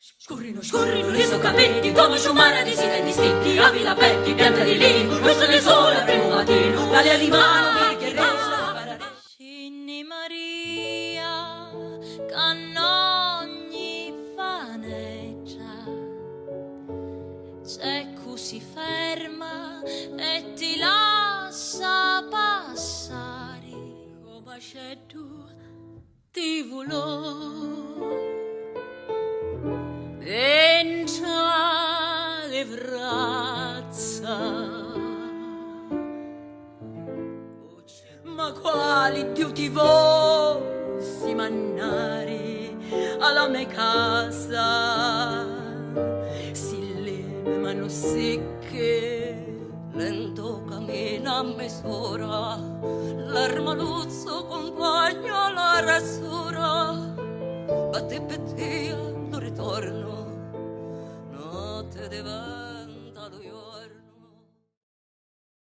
Scorrino i suoi capelli come sciumara di seta indistinti, avila petti, pianta di lino, luce del sole, primo mattino, dalle animali perché resta paradiso. Scinni Maria, canogni faneggia, c'è così ferma e ti lascia passare, come c'è tu ti volò. Entra le braccia, Ma quali Dio ti vossi mannare alla mia casa? Si le mano secche, lento cammina a mesura, l'armaluzzo compagna la rassura, batte pettia, non ritorno, notte de